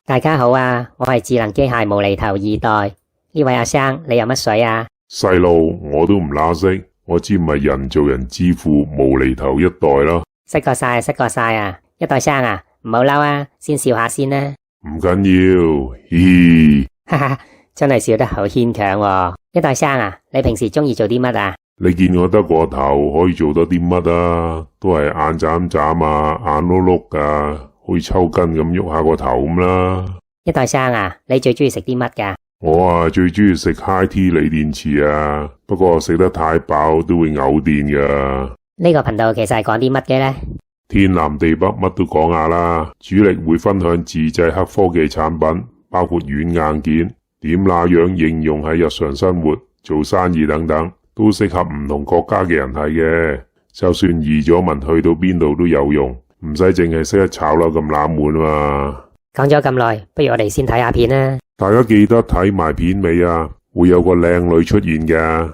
大家好啊，我係智能機械無厘頭二代。呢位阿生，你有乜水啊？細路我都唔乸識，我知唔係人做人之父無厘頭一代啦。識過晒啊！一代生啊，唔好嬲啊，先笑下先啦。唔緊要，嘻嘻。哈哈，真係笑得好牽強喎。一代生啊，你平時中意做啲乜啊？你見我得個頭，可以做得啲乜啊？都係眼眨眨啊，眼碌碌啊，好似抽筋咁喐下個頭咁啦。一代生啊，你最中意食啲乜噶？我啊最中意食 High Tea 鋰電池啊，不過食得太飽都會嘔電噶。呢個頻道其實係講啲乜嘅呢？天南地北乜都講下啦，主力會分享自製黑科技產品，包括軟硬件，點那樣應用喺日常生活、做生意等等，都適合唔同國家嘅人睇嘅。就算移咗民去到邊度都有用，唔使淨係識得炒樓咁冷門啊嘛。講咗咁耐，不如我哋先睇下片啦。大家記得睇埋片尾啊，會有個靚女出現㗎。